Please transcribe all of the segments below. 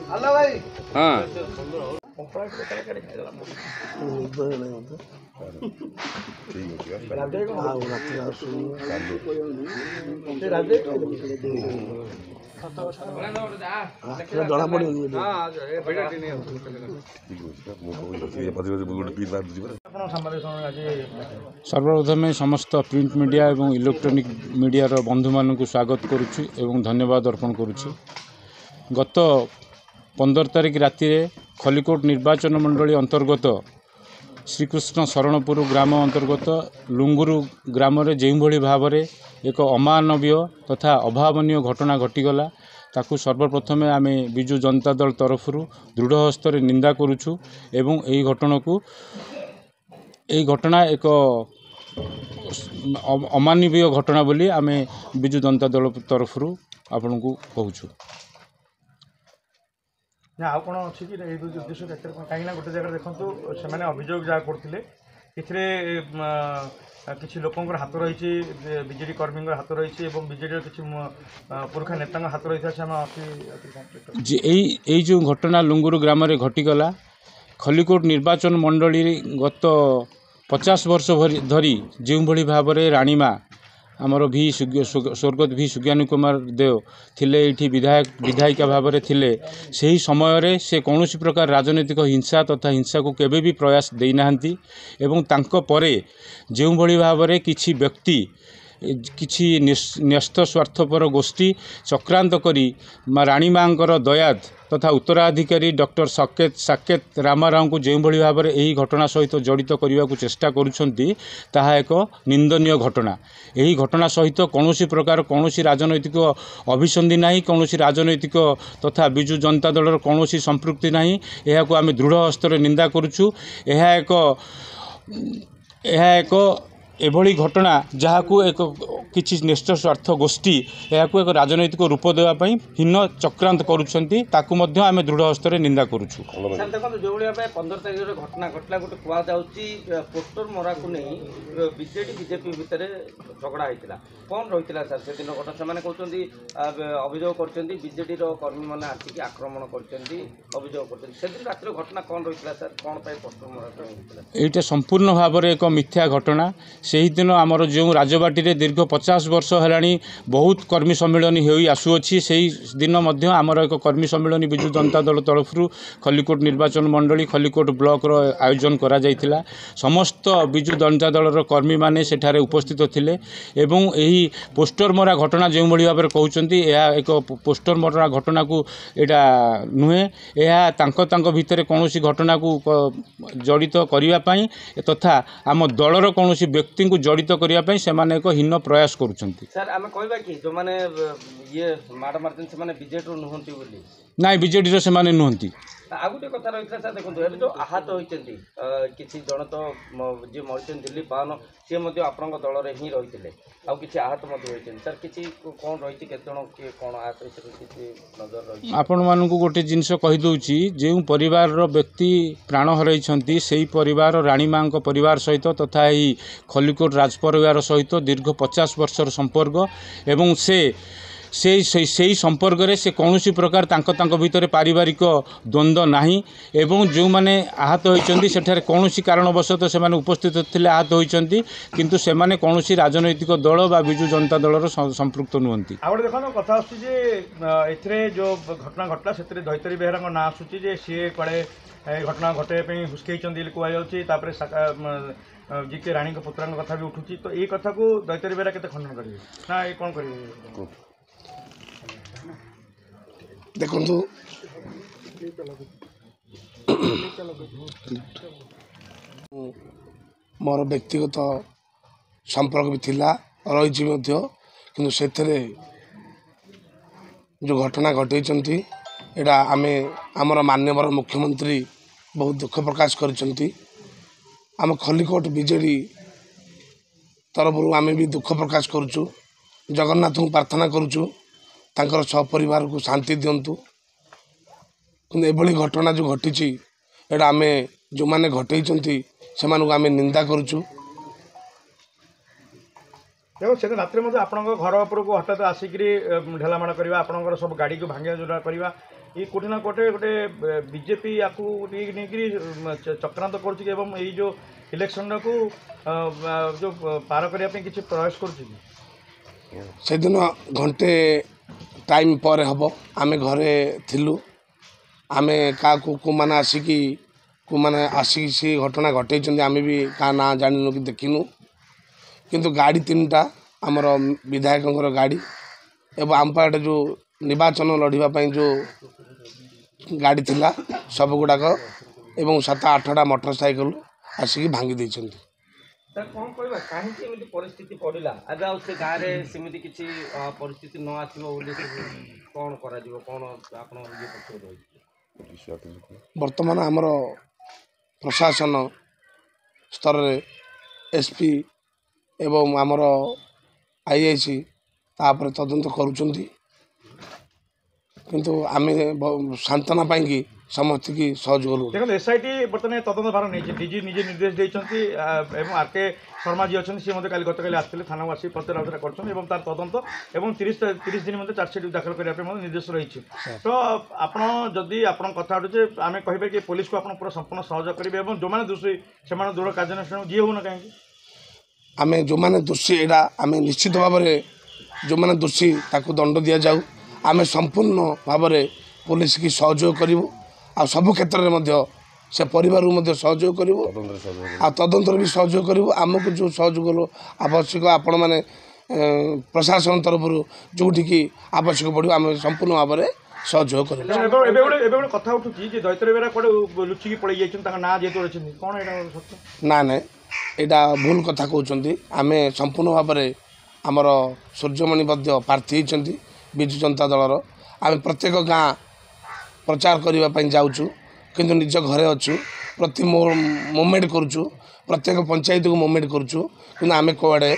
हाँ जना पड़ी सर्वप्रथमे समस्त प्रिंट मीडिया एवं इलेक्ट्रॉनिक मीडिया बंधु मानक स्वागत करुच्ची एवं धन्यवाद अर्पण करुच्ची। गत 15 तारिख राति खलिकोट निर्वाचन मंडली अंतर्गत श्रीकृष्ण शरणपुर ग्राम अंतर्गत लुंगुरु ग्राम रे जो भाव में एक अमानवीय तथा अभावनीय घटना घटीगला ताकू सर्वप्रथम आम विजु जनता दल तरफ दृढ़ हस्त निंदा करुचु एवं यही घटना एक अमानवीय घटना बोली आम विजु जनता दल तरफ आपन को कहूँ ना आउ कौन अच्छी कि उद्देश्य कहीं गोटे जगह देखो से अभियोग जहाँ करते किसी लोक हाथ रही बीजेडी कर्मी हाथ रही बीजेडी किसी पुरुखा नेता हाथ रही जो घटना लुंगुरु ग्राम रे घटीगला खलिकोट निर्वाचन मंडली गत 50 वर्ष धरी जो भाव में राणीमा आमर भी स्वर्गत भी सुज्ञानी कुमार देव थिले एठी विधायिका भाव में थिले सही समय रे से कौन प्रकार राजनीतिक हिंसा तथा हिंसा को केबे भी प्रयास देना एवं तांको परे जो भाव में किछि व्यक्ति किछि न्यस्त स्वार्थपर गोष्ठी चक्रांत करी राणी मांकर दयाद तथा उत्तराधिकारी डॉक्टर साकेत रामाराव को जो भाव में यही घटना सहित जड़ित करने को चेष्टा करुछंती ताहा एक निंदनीय घटना। यही घटना सहित कौन प्रकार कौन राजनैतिक अभिसंधि नहीं कौन राजनैतिक तथा विजु जनता दल कौन संपृक्ति नहीं यह आम दृढ़ हस्तर निंदा करुछु। यह एक एभली घटना जहाँ को एक किसी निष्ठ स्वार्थ गोष्ठी यह एक राजनैतिक रूप देवाई हीन चक्रांत करुँच आम दृढ़ हस्तर निंदा करुचु। देखो जो भाई 15 तारिख घटना घटला गोटे कहुच्छी पोस्टर मरा को नहीं बीजेडी बीजेपी भितर झगड़ा होता कौन रही है सर से दिन घटना से कहते अभियोग कर बीजेडी कर्मी मैंने आसिक आक्रमण कर रात घटना कौन रही है सर कौन पोस्टर मरा यहाँ संपूर्ण भाव में एक मिथ्या घटना। से दिन आमर जो राजबाटी दीर्घ 50 वर्ष है बहुत कर्मी सम्मिलन हो आसुअछि से दिन आमर एक कर्मी सम्मिलन विजु जनता दल तरफ खलिकोट निर्वाचन मंडली खलिकोट ब्लॉक रो आयोजन करा जायतिला। समस्त विजु जनता दल कर्मी माने सेठारे उपस्थित थिले एवं यही पोस्टर मरा घटना जो भाव में कहते यह एक पोस्टर मरा घटना को यहाँ नुहे यह तांको भितर कौन घटना को जड़ित करने तथा आम दलर कौन व्यक्ति को जड़ित करने से एक हीन प्रयास करुछंती। सर आम कहबा कि जो माने ये माड़ मारछन से माने बीजेडी नुहंती बोली नाई बीजेडी रो से माने नुहंती। आ गोटे कथा रही सर देखो ये जो आहत होती किसी जन तो जी मरी दिल्ली पावन सी आपण दल में ही रही आउ आहत होती सर किसी कौन रही के कौन आहत किसी नजर रही आपण मानकु गोटे जिनस कहीदे जो परिवार व्यक्ति प्राण हरई से परिवार राणी माँ परिवार सहित तथा यही खलिकोट राज परिवार सहित दीर्घ 50 वर्षर संपर्क एवं से संपर्क रे से कौन प्रकार तांको भितर पारिवारिक द्वंद्व नहीं एवं जो माने आहत होइचंती सेठारे कौन कारणवशत से उपस्थित थिले आहत होइचंती किंतु से माने कौन राजनैतिक दल बा विजु जनता दलर संपृक्त नुहंती। आ देखो कथा आसुची जे एथरे जो घटना घटला सेतरे धैतरी बेहरा ना आसुची जे सी कड़े घटना घटे हुस्कई कह जी के राणी पुत्रा कथा भी उठुची तो ये कथा को दैतरी बेहरा केते खंडन करिवे ना ये कौन करिवे देखु मोर व्यक्तिगत संपर्क भी थिला रही कि से जो घटना घटे एटा आमे आमर मान्यवर मुख्यमंत्री बहुत दुख प्रकाश करिसेंती। आम खलिकोट बीजेडी तरफ आमे भी दुख प्रकाश करुचु जगन्नाथ को प्रार्थना करुचु तांकर सपरिवार को शांति दिंतु कि एभली घटना जो घटी एटा आमे जो माने घटई से आमे निंदा करुचु देखो से रात में आप घर उपरक हठात आसिक ढेलामाड़ करवा आप सब गाड़ी को भांगा जोड़ा करवा ये कोटे ना कोटे गोटे बीजेपी या चक्रांत कर जो इलेक्शन को जो पार करने किसी प्रयास कर दिन घंटे टाइम पर हम आम घरे थिलु आम क्या मैंने आसिक सी घटना घटे आम भी क्या ना जानू कि देखिनु किंतु गाड़ी 3टा आमर विधायक गाड़ी एवं आम पाटे जो निर्वाचन लड़ाई जो गाड़ी थिला सब गुड़ाक एवं 7-8टा मोटरसाइकेल आसिक भांगी देइछन्ति। कौन कहवा कहीं परिस्थिति पड़ा अब आ गाँव में सेमती किसी परिस्थिति न आसो कौन कौन वर्तमान आमर प्रशासन स्तर रे एसपी एवं आमर आईआईसी तापर तदंत करुचंती किंतु आम सांत्वना पाई समस्त की सहयोग देखो एसआईटी बर्तमान तदंत भार नहीं डीजी निजे निर्देश देते आरके शर्मा जी अच्छे सी मतलब गतकाली आसते थाना को आसिक पचराउचरा कर तदंत और 30 दिन मध्य चार्जसीट दाखल करने निर्देश रही तो आपड़ी आप कथा उठे आम कहे कि पुलिस को आप पूरा संपूर्ण सहयोग करेंगे और जो मैंने दोषी से दृढ़ कार्यानुष्ठान जी हो कहीं आम जो मैंने दोषी एटा आम निश्चित भाव में जो मैंने दोषी ताकू दंड दि जाऊ आम संपूर्ण भाव में पुलिस की सहयोग करूँ आ सबु क्षेत्र में से परिवार सहयोग करूँ आ तदंतर भी सहयोग करूँ आमको जो सहयोग आवश्यक आपण मैंने प्रशासन तरफ जोटिकी आवश्यक पड़ो आम संपूर्ण भाव में सहयोग करूँ कथा उठू दैतर बेरा कौटे लुचिकी पड़े जाइए ना जेहतु कौन ना ना यहाँ भूल कथा कहते आम संपूर्ण भाव में आमर सूर्यमणि प्रार्थी होती विजु जनता दलर आम प्रत्येक गाँ प्रचार करने जाऊँ किंतु निज घरे अच्छु प्रति मुवमेंट करुचु प्रत्येक पंचायत को मुवमेंट करुचु कि आम कौड़े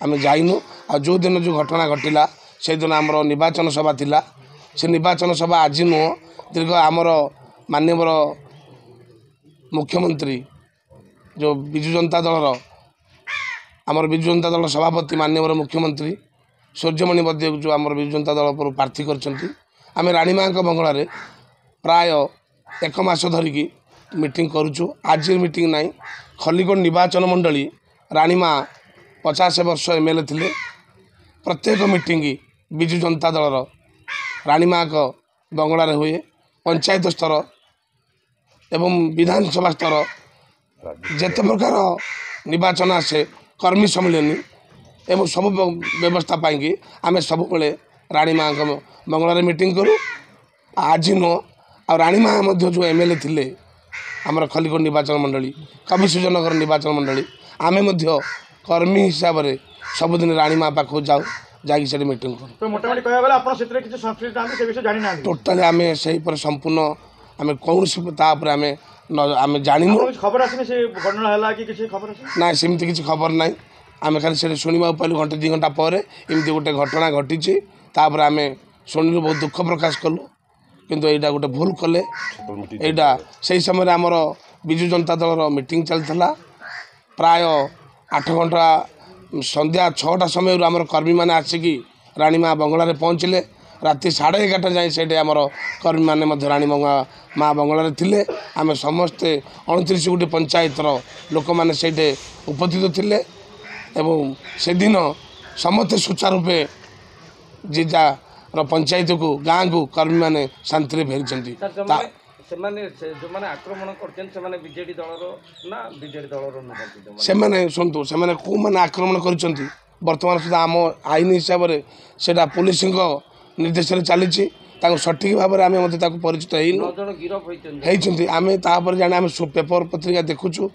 आम जाइनु आ जो दिन जो घटना घटिला से दिन आमर निर्वाचन सभा थिला से निर्वाचन सभा आज नुह दीर्घ आमर माननीय मुख्यमंत्री जो विजु जनता दलर आमर विजु जनता दल सभापति माननीय मुख्यमंत्री सूर्यमणि बद्य जो आमर विजु जनता दल पर प्रार्थी करछंती आम रानीमा बंगला प्राय 1 मास धरिकी मीटिंग करुचु आज मीटिंग नाई खलिकोट निर्वाचन मंडली रानीमा 50 वर्ष एमएलए थिले प्रत्येक मीटिंग विजु जनता दलर रानीमा बंगला हुए पंचायत स्तर एवं विधानसभा स्तर जेते प्रकार निर्वाचन आसे कर्मी सम्मिलन एवं सब व्यवस्था पाई आम सब रानीमा बंगला मीटिंग करूँ आज नुह आ रानीमा जो एमएलए थिले आमर खलिकोट निर्वाचन मंडली कवि सूर्यनगर निर्वाचन मंडली आम कर्मी हिसाब से सबुदिन रानीमा पाखु जाऊ जाकि मीटिंग तो मोटामोटी कहला टोटाली आम से संपूर्ण आम कौन आम जानी खबर आसनी खबर ना सेमती किसी खबर ना आम खाली से शुणा पाइलु घंटे 2 घंटा पर एमती गोटे घटना घटी आम शुणु बहुत दुख प्रकाश कलु किंतु यहाँ गोटे भूल कले यहाँ से समय आमर विजु जनता दलर मीटिंग चलता प्राय 8 घंटा संध्या 6टा समय आमर कर्मी मैंने आसिकी रानीमा बंगला पहुँचले राति 11:30 जाए से आमर कर्मी मैंने रानीमा माँ बंगला थिले आम समस्ते 29 गोटी पंचायतर लोक मैंने से उपस्थित थिले एवं से दिन समस्ते सुचारूपे जीजा पंचायत को गाँव को कर्मी मैंने शांति फेरी आक्रमण से शुणु से कौ मैंने आक्रमण कर बर्तमान सुधा आम आईन हिसाब से पुलिस निर्देश चली सठिक भाव में आम परिचित होती आम जाने आम पेपर पत्रिका देखुचु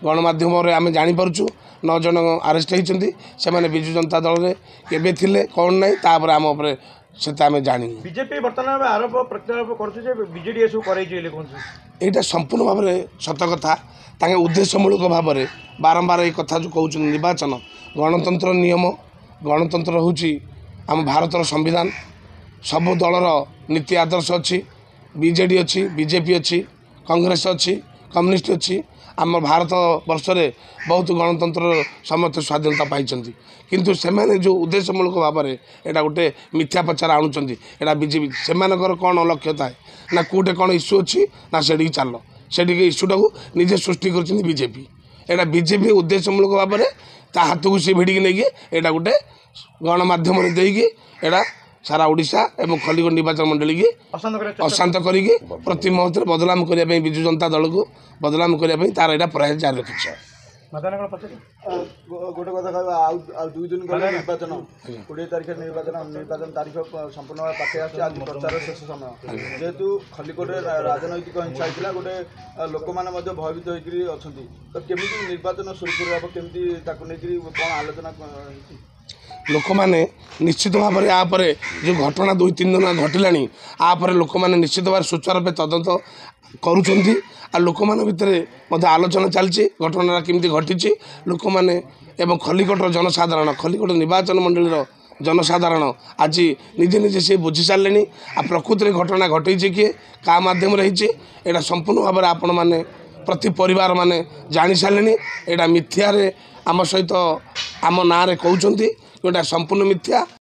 गणमाध्यम आम जापरु 9 जन आरेस्ट होती से विजु जनता दल में केवे थिले कौन ना तापर आम से आम जानी बीजेपी बर्तमान आरोप प्रत्यारोप करजेडी यहाँ संपूर्ण भाव में सत कथा उद्देश्यमूलक भाव में बारंबार ये कथा जो कहते निर्वाचन गणतंत्र नियम गणतंत्र हूँ आम भारतर संविधान सबु दलर नीति आदर्श अच्छी बीजेडी अच्छी बीजेपी अच्छी कांग्रेस अच्छी कम्युनिस्ट अच्छी ଆମ ଭାରତ ବର୍ଷରେ ବହୁତ ଗଣତନ୍ତ୍ର ସମସ୍ତେ ସ୍ୱାଧୀନତା ପାଇଛନ୍ତି କିନ୍ତୁ ସେମାନେ ଯେଉଁ ଉଦ୍ଦେଶ୍ୟମୂଳକ ଭାବରେ ଏଇଟା ଗୋଟେ ମିଥ୍ୟା ପ୍ରଚାର ଆଣୁଛନ୍ତି ଏଇଟା ବିଜେପି ସେମାନଙ୍କର କ'ଣ ଲକ୍ଷ୍ୟ ଥାଏ ନା କେଉଁଠି କ'ଣ ଇସ୍ୟୁ ଅଛି ନା ସେଠିକି ଚାଲ ସେଠିକି ଇସ୍ୟୁଟାକୁ ନିଜେ ସୃଷ୍ଟି କରିଛନ୍ତି ବିଜେପି ଏଇଟା ବିଜେପି ଉଦ୍ଦେଶ୍ୟମୂଳକ ଭାବରେ ତା ହାତକୁ ସେ ଭିଡ଼ିକି ନେଇକି ଏଇଟା ଗୋଟେ ଗଣମାଧ୍ୟମରେ ଦେଇକି ଏଇଟା ସାରା ଓଡ଼ିଶା ଏବଂ ଖଲିକୋଟ ନିର୍ବାଚନ ମଣ୍ଡଳୀକି ଅଶାନ୍ତ କରିକି ପ୍ରତି ମୁହୂର୍ତ୍ତରେ ବଦନାମ କରିବା ପାଇଁ ବିଜୁ ଜନତା ଦଳକୁ ବଦନାମ କରିବା ପାଇଁ ତାର ଏଇଟା ପ୍ରୟାସ ଜାରି ରଖିଛି। ଗୋଟେ କଥା କହିବା ଆଉ 2 ଦିନ ଗଲେ ନିର୍ବାଚନ 20 ତାରିଖରେ ନିର୍ବାଚନ ତାରିଖ ସମ୍ପୂର୍ଣ୍ଣ ଭାବେ ପାଖେଇ ଆସୁଛି ଆଜି ପ୍ରଚାର ଶେଷ ସମୟ ଯେହେତୁ ଖଲିକୋଟରେ ରାଜନୈତିକ ହିଂସା ହେଇଥିଲା ଗୋଟେ ଲୋକମାନେ ମଧ୍ୟ ଭୟଭୀତ ହେଇକରି ଅଛନ୍ତି ତ କେମିତି ନିର୍ବାଚନ ସୁରୁଖୁରୁ ହେବ କେମିତି ତାକୁ ନେଇକରି କ'ଣ ଆଲୋଚନା ହେଇଛି ଲୋକମାନେ ନିଶ୍ଚିତ ଭାବରେ ୟା ପରେ ଯେଉଁ ଘଟଣା 2-3 ଦିନ ଘଟିଲାଣି ୟା ପରେ ଲୋକମାନେ ନିଶ୍ଚିତ ଭାବରେ ସୁଚାରୁ ରୂପେ ତଦନ୍ତ କରୁଛନ୍ତି ଆଉ ଲୋକମାନଙ୍କ ଭିତରେ ମଧ୍ୟ ଆଲୋଚନା ଚାଲିଛି ଘଟଣାଟା କେମିତି ଘଟିଛି ଲୋକମାନେ ଏବଂ ଖଲିକୋଟର ଜନସାଧାରଣ ଖଲିକୋଟ ନିର୍ବାଚନ ମଣ୍ଡଳୀର ଜନସାଧାରଣ ଆଜି ନିଜେ ନିଜେ ସେ ବୁଝି ସାରିଲେଣି ଆଉ ପ୍ରକୃତିରେ ଘଟଣା ଘଟେଇଛି କିଏ କାହା ମାଧ୍ୟମରେ ହେଇଛି ଏଇଟା ସମ୍ପୂର୍ଣ୍ଣ ଭାବରେ ଆପଣମାନେ ପ୍ରତି ପରିବାର ମାନେ ଜାଣିସାରିଲେଣି ଏଇଟା ମିଥ୍ୟାରେ ଆମ ସହିତ ଆମ ନାଁରେ କହୁଛନ୍ତି ଏଇଟା ସମ୍ପୂର୍ଣ୍ଣ ମିଥ୍ୟା।